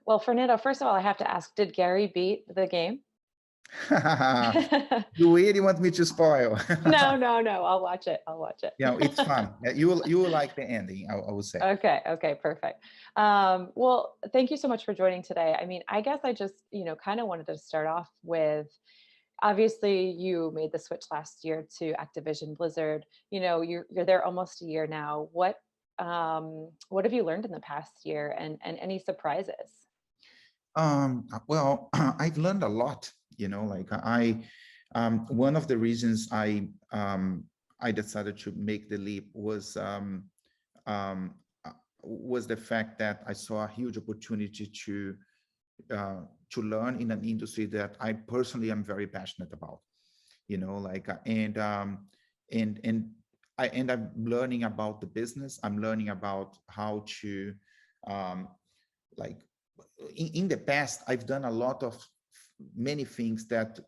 Well, Fernando, first of all, I have to ask, did Gary beat the game? You really want me to spoil? No, no, no. I'll watch it. I'll watch it. It's fun. You will like the ending, I would say. Okay, okay, perfect. Well, thank you so much for joining today. I mean, I guess I just, kind of wanted to start off with, obviously you made the switch last year to Activision Blizzard. You're there almost a year now. What have you learned in the past year, and any surprises? Well, I've learned a lot, one of the reasons I decided to make the leap um, was the fact that I saw a huge opportunity to learn in an industry that I personally am very passionate about, and I'm learning about the business. I'm learning about how to, like, in the past, I've done a lot of many things that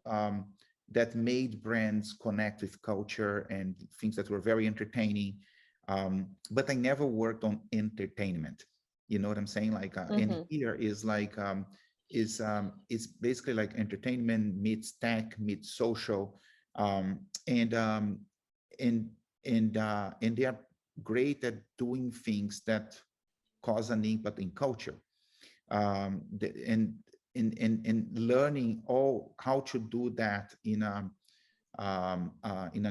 made brands connect with culture and things that were very entertaining. But I never worked on entertainment. You know what I'm saying? And Hmm. here is it's basically like entertainment meets tech meets social, and and and they are great at doing things that cause an impact in culture, and in learning all how to do that in an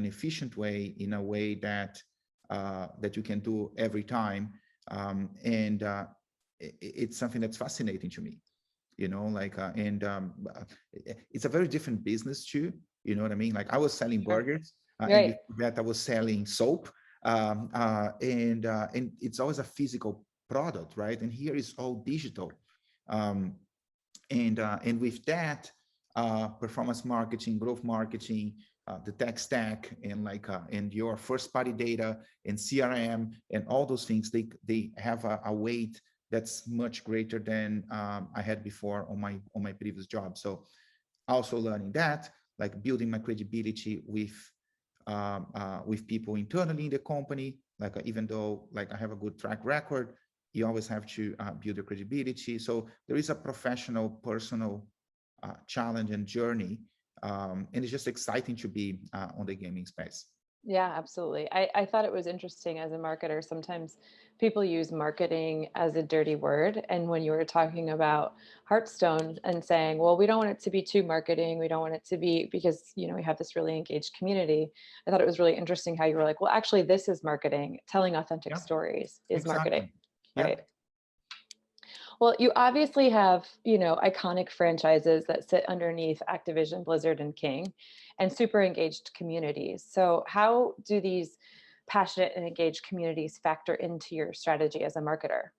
efficient way, in a way that you can do every time, and it's something that's fascinating to me, and it's a very different business too. You know what I mean? Like, I was selling Sure. burgers, and Right. before that I was selling soap, and it's always a physical product, right? And here is all digital, um, and with that, performance marketing, growth marketing, the tech stack, and your first party data and CRM and all those things, they have a weight that's much greater than I had before on my previous job. So also learning that, like building my credibility with people internally in the company, even though like I have a good track record, you always have to build your credibility. So there is a professional, personal challenge and journey, and it's just exciting to be on the gaming space. Yeah, absolutely. I thought it was interesting as a marketer. Sometimes people use marketing as a dirty word. And when you were talking about Hearthstone and saying, well, we don't want it to be too marketing, we don't want it to be because, we have this really engaged community. I thought it was really interesting how you were like, well, actually, this is marketing. Telling authentic Yeah, stories is marketing, exactly. Yeah. right? Well, you obviously have, iconic franchises that sit underneath Activision, Blizzard, and King, and super engaged communities. So, how do these passionate and engaged communities factor into your strategy as a marketer?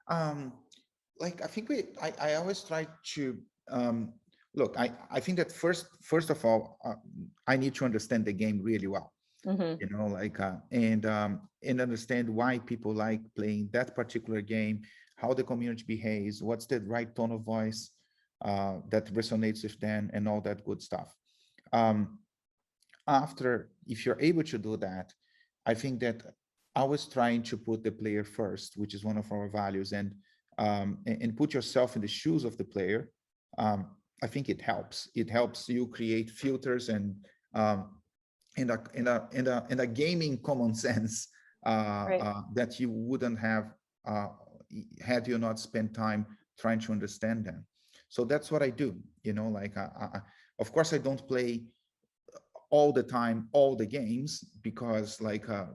Um, I think I always try to look. I think that first of all, I need to understand the game really well, Hmm. and understand why people like playing that particular game, how the community behaves, what's the right tone of voice that resonates with them, and all that good stuff. Um, After, if you're able to do that, I think that I was trying to put the player first, which is one of our values, and put yourself in the shoes of the player. um, I think it helps you create filters um, and a gaming common sense Right. that you wouldn't have had you not spent time trying to understand them. So that's what I do. Of course, I don't play all the time all the games, because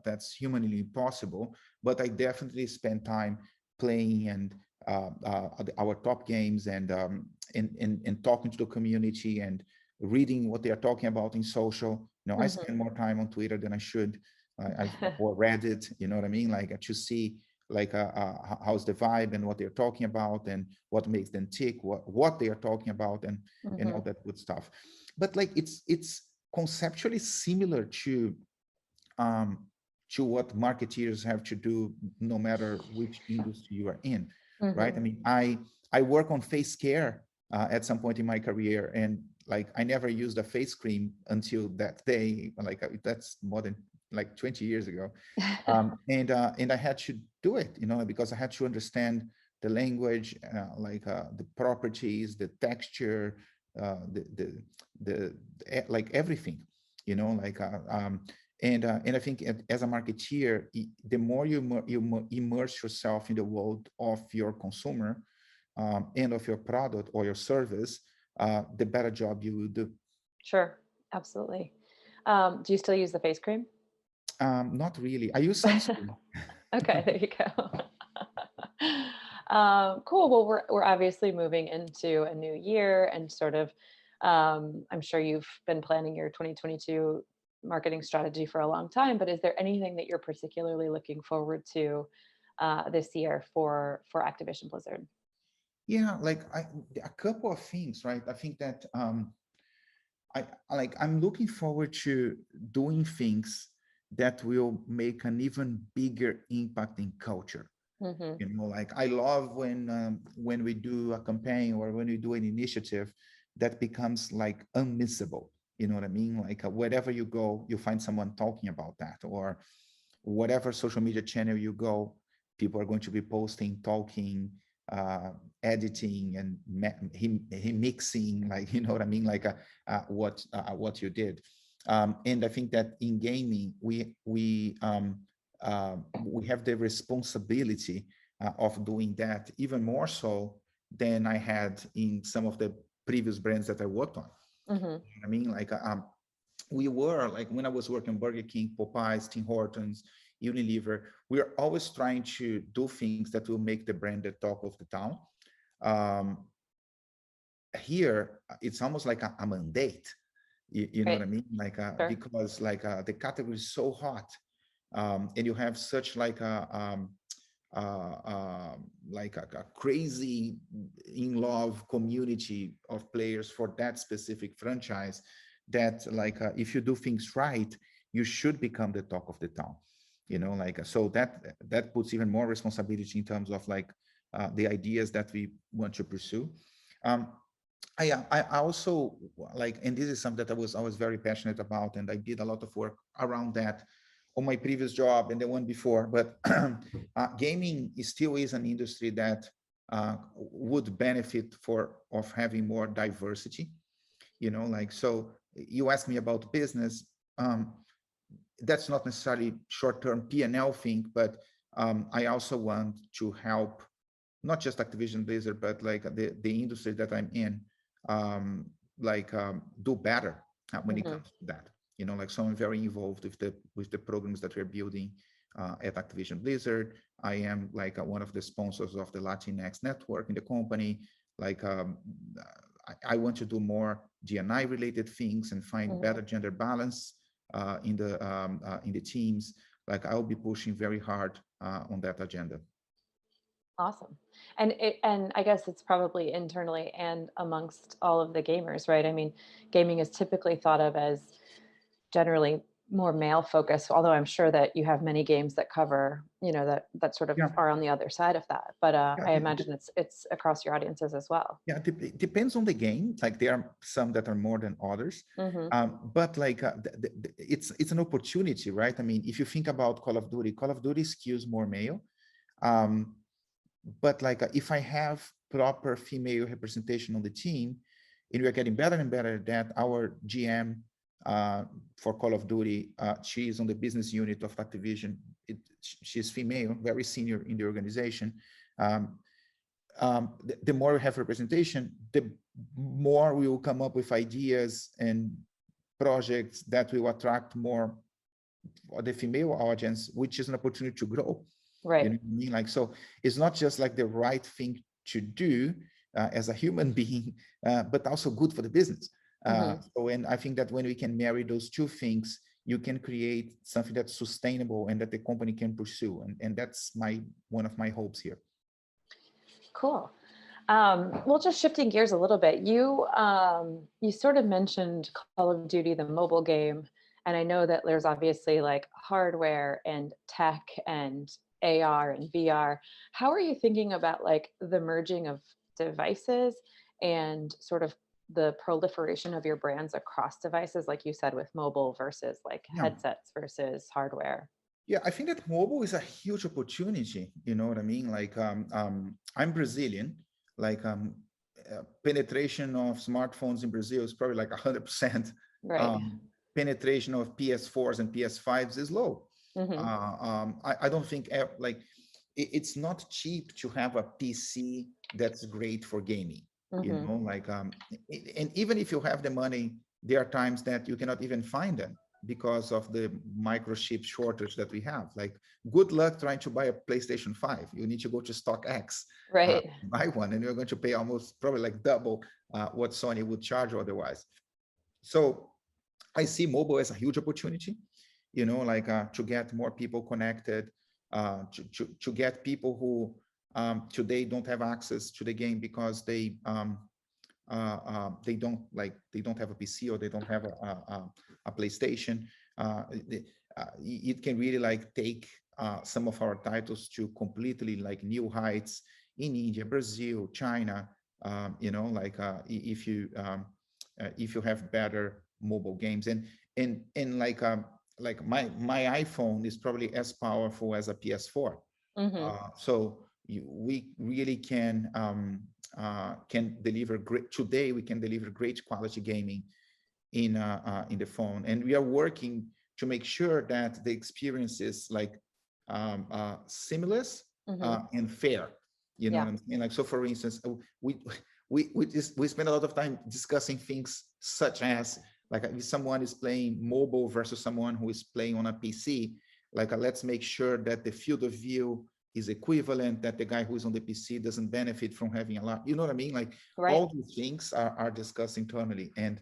that's humanly impossible, but I definitely spend time playing and our top games, and talking to the community and reading what they are talking about in social. I spend Hmm. more time on Twitter than I should, or Reddit, you know what I mean, to see how's the vibe and what they're talking about and what makes them tick, what they are talking about, and all Hmm. that good stuff. But it's conceptually similar um, to what marketeers have to do, no matter which industry you are in, right? Hmm. I mean, I work on face care at some point in my career, and I never used a face cream until that day. That's more than 20 years ago, and I had to do it, because I had to understand the language, the properties, the texture, the, like everything, and I think as a marketeer, the more you immerse yourself in the world of your consumer, and of your product or your service, the better job you will do. Sure, absolutely. Do you still use the face cream? Not really. I use sunscreen. Okay, there you go. Cool. Well, we're obviously moving into a new year, and sort of, I'm sure you've been planning your 2022 marketing strategy for a long time. But is there anything that you're particularly looking forward to this year for Activision Blizzard? Yeah, a couple of things, right? I think that I'm looking forward to doing things that will make an even bigger impact in culture. Hmm. I love when we do a campaign or when we do an initiative that becomes like unmissable. You know what I mean? Wherever you go, you find someone talking about that, or whatever social media channel you go, people are going to be posting, talking, uh, editing, and him mixing, you know what I mean, what you did. And I think that in gaming, we have the responsibility of doing that even more so than I had in some of the previous brands that I worked on. Hmm. I mean, we were when I was working Burger King, Popeyes, Tim Hortons, Unilever, we are always trying to do things that will make the brand the talk of the town. Um, Here, it's almost like a mandate. You know what Right. I mean? Sure. Because the category is so hot, and you have such uh, a crazy in love community of players for that specific franchise, that if you do things right, you should become the talk of the town. So that puts even more responsibility in terms of the ideas that we want to pursue. um, I also and this is something that I was very passionate about, and I did a lot of work around that on my previous job and the one before. But gaming still is an industry that would benefit of having more diversity. So you asked me about business. That's not necessarily short-term P&L thing, but I also want to help not just Activision Blizzard, but the industry that I'm in, do better when it Hmm. comes to that. So I'm very involved with the programs that we're building at Activision Blizzard. I am one of the sponsors of the Latinx network in the company. Like um, I want to do more D&I related things and find Hmm. better gender balance in the teams. I'll be pushing very hard on that agenda. Awesome. And I guess it's probably internally and amongst all of the gamers, right? I mean, gaming is typically thought of as generally more male focused, although I'm sure that you have many games that cover, that sort of Yeah, are on the other side of that. But yeah. I imagine it's across your audiences as well. Yeah, it depends on the game. There are some that are more than others, Hmm. but it's an opportunity, right? I mean, if you think about Call of Duty skews more male, um, but if I have proper female representation on the team, and we are getting better and better at that. Our GM for Call of Duty, she is on the business unit of Activision. She's female, very senior in the organization. Um, the more we have representation, the more we will come up with ideas and projects that will attract more the female audience, which is an opportunity to grow. You Right. know what I mean? So it's not just the right thing to do as a human being, but also good for the business. Hmm. And I think that when we can marry those two things, you can create something that's sustainable and that the company can pursue. And that's one of my hopes here. Cool. Well, just shifting gears a little bit, you sort of mentioned Call of Duty, the mobile game, and I know that there's obviously like hardware and tech and AR and VR. How are you thinking about like the merging of devices and sort of the proliferation of your brands across devices, like you said, with mobile versus like Yeah. headsets versus hardware? Yeah, I think that mobile is a huge opportunity. You know what I mean? Like, I'm Brazilian. Like, penetration of smartphones in Brazil is probably like 100%. Right. Um, Penetration of PS4s and PS5s is low. Hmm. I don't think like it's not cheap to have a PC that's great for gaming. You Hmm. know, like, and even if you have the money, there are times that you cannot even find them because of the microchip shortage that we have. Like, good luck trying to buy a PlayStation 5. You need to go to StockX, Right. buy one, and you're going to pay almost probably like double what Sony would charge otherwise. So I see mobile as a huge opportunity, you know, like, to get more people connected, to get people who today don't have access to the game because they don't have a PC or they don't have a PlayStation. It can really like take some of our titles to completely like new heights in India, Brazil, China. You know, like, if you have better mobile games, and like my iPhone is probably as powerful as a PS4. Hmm. So we really can deliver great. Today we can deliver great quality gaming in the phone, and we are working to make sure that the experience is like seamless Hmm. and fair. You know Yeah. what I'm saying? Like, so for instance, we we spend a lot of time discussing things such as, like, if someone is playing mobile versus someone who is playing on a PC, like, let's make sure that the field of view is equivalent, that the guy who is on the PC doesn't benefit from having a lot. You know what I mean? Like, Right. all these things are discussed internally, and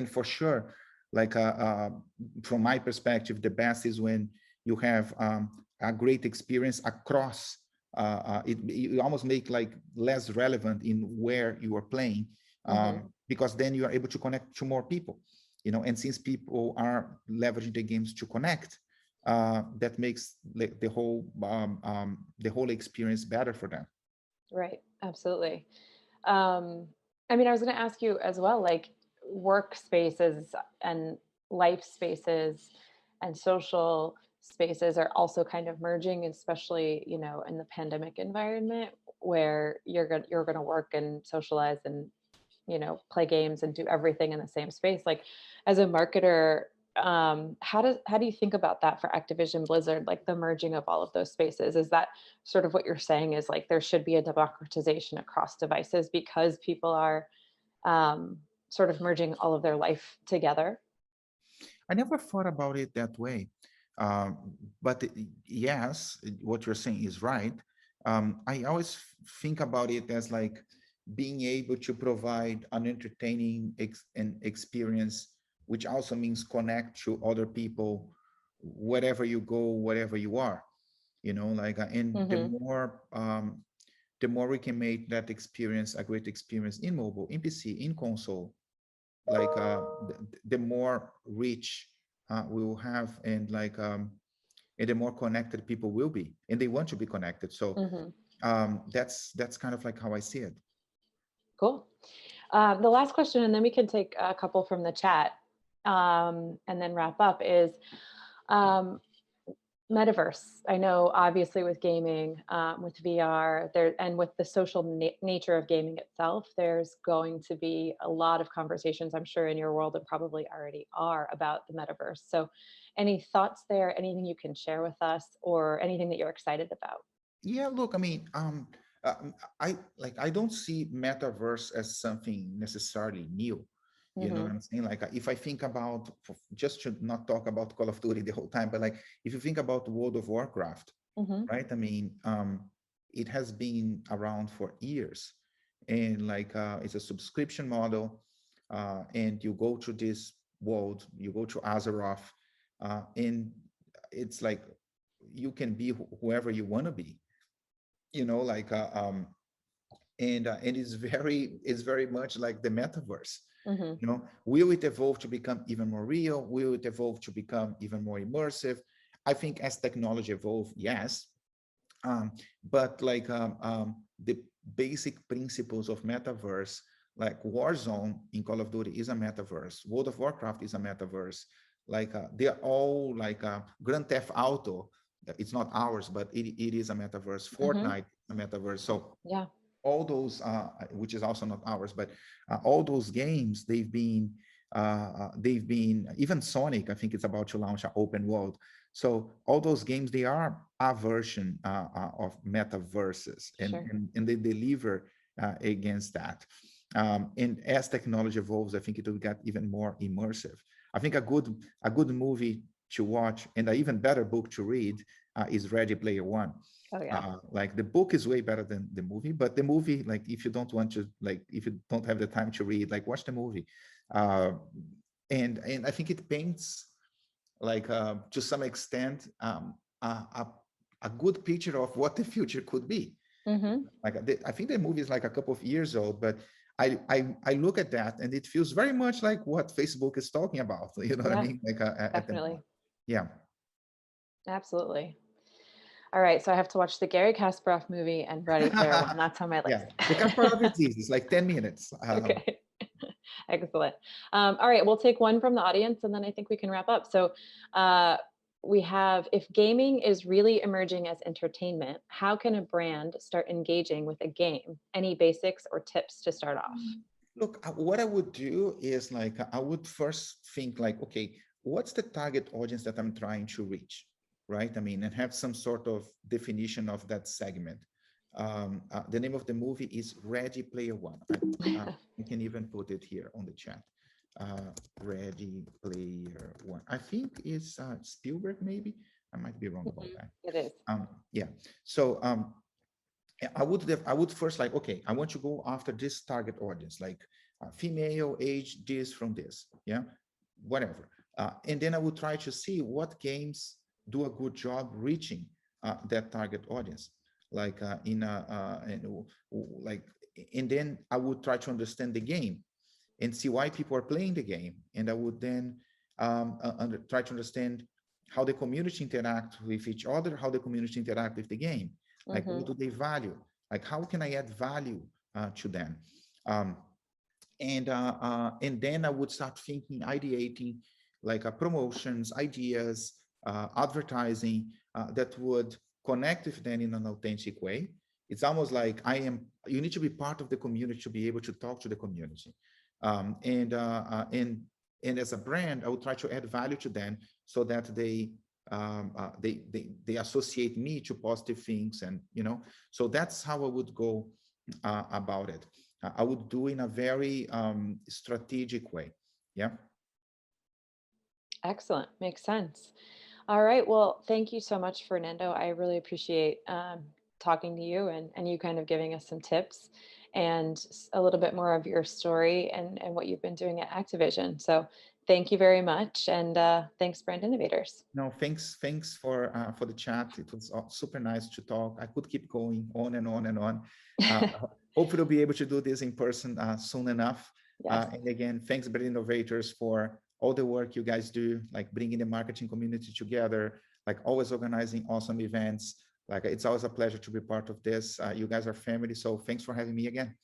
for sure, like, from my perspective, the best is when you have a great experience across. It almost make like less relevant in where you are playing, Hmm. because then you are able to connect to more people, you know. And since people are leveraging the games to connect, that makes like the whole experience better for them. Right. Absolutely. Um, I mean, I was going to ask you as well, like workspaces and life spaces and social spaces are also kind of merging, especially, in the pandemic environment where you're going to work and socialize and, play games and do everything in the same space. Like as a marketer, how do you think about that for Activision Blizzard, like the merging of all of those spaces? Is that sort of what you're saying, is like there should be a democratization across devices because people are um, sort of merging all of their life together? I never thought about it that way. But yes, what you're saying is right. I always think about it as like being able to provide an entertaining an experience, which also means connect to other people, wherever you go, wherever you are. You know, like, and Hmm. the more we can make that experience a great experience in mobile, in PC, in console, like, the more reach we will have, and the more connected people will be, and they want to be connected. So Hmm. that's kind of like how I see it. Cool. The last question, and then we can take a couple from the chat, and then wrap up, is um, metaverse. I know obviously with gaming, with VR there, and with the social nature of gaming itself, there's going to be a lot of conversations, I'm sure in your world, and probably already are, about the metaverse. So any thoughts there, anything you can share with us, or anything that you're excited about? Yeah, look, I mean, uh, I don't see metaverse as something necessarily new. You know what Hmm. I'm saying? Like, if I think about, just to not talk about Call of Duty the whole time, but like, if you think about World of Warcraft, Hmm. right? I mean, it has been around for years, and like, it's a subscription model, and you go to this world, you go to Azeroth, and it's like you can be whoever you want to be, you know, like, and it's very much like the metaverse. Hmm. You know, will it evolve to become even more real? Will it evolve to become even more immersive? I think as technology evolve, yes. But like, the basic principles of metaverse, like Warzone in Call of Duty is a metaverse, World of Warcraft is a metaverse, like they're all like Grand Theft Auto. It's not ours, but it is a metaverse. Mm-hmm. Fortnite, a metaverse. So Yeah. all those, which is also not ours, but all those games, they've been, even Sonic, I think it's about to launch an open world. So all those games, they are a version of metaverses, Sure. and they deliver against that. And as technology evolves, I think it will get even more immersive. I think a good movie to watch and an even better book to read is Ready Player One. Oh yeah. Like the book is way better than the movie, but the movie, like if you don't want to, like if you don't have the time to read, like watch the movie. uh, and I think it paints, like to some extent, a good picture of what the future could be. Mm-hmm. Like I think the movie is like a couple of years old, but I look at that and it feels very much like what Facebook is talking about. You know what I Yeah, mean? Like at the definitely. moment. Yeah. Absolutely. All right, so I have to watch the Gary Kasparov movie and Ready Player One. That's on my Yeah. list. The Kasparov is easy. It's like 10 minutes. Okay. Excellent. All right, we'll take one from the audience and then I think we can wrap up. So uh, we have, if gaming is really emerging as entertainment, how can a brand start engaging with a game? Any basics or tips to start off? Look, what I would do is like, I would first think like, okay, what's the target audience that I'm trying to reach, right? I mean, and have some sort of definition of that segment. The name of the movie is Ready Player One. I can even put it here on the chat. Ready Player One. I think it's Spielberg, maybe. I might be wrong about Mhm. that. It is. Yeah. So I would first like, okay, I want to go after this target audience, like female, age, this from this, yeah, whatever. And then I would try to see what games do a good job reaching that target audience, like like, and then I would try to understand the game and see why people are playing the game, and I would then try to understand how the community interact with each other, how the community interact with the game, like what Mm-hmm. do they value, like how can I add value to them. um, and then I would start thinking, ideating, like promotions, ideas, advertising that would connect with them in an authentic way. It's almost like you need to be part of the community to be able to talk to the community. Um, and, uh, uh, and, and as a brand, I would try to add value to them so that they associate me to positive things. And, so that's how I would go about it. I would do in a very strategic way. Yeah. Excellent. Makes sense. All right. Well, thank you so much, Fernando. I really appreciate talking to you and you kind of giving us some tips and a little bit more of your story and what you've been doing at Activision. So thank you very much. And thanks, Brand Innovators. No, thanks for the chat. It was super nice to talk. I could keep going on and on and on. Uh, Hopefully, we'll be able to do this in person soon enough. Yes. And again, thanks, Brand Innovators, for all the work you guys do, like bringing the marketing community together, like always organizing awesome events. Like it's always a pleasure to be part of this. You guys are family, so thanks for having me again.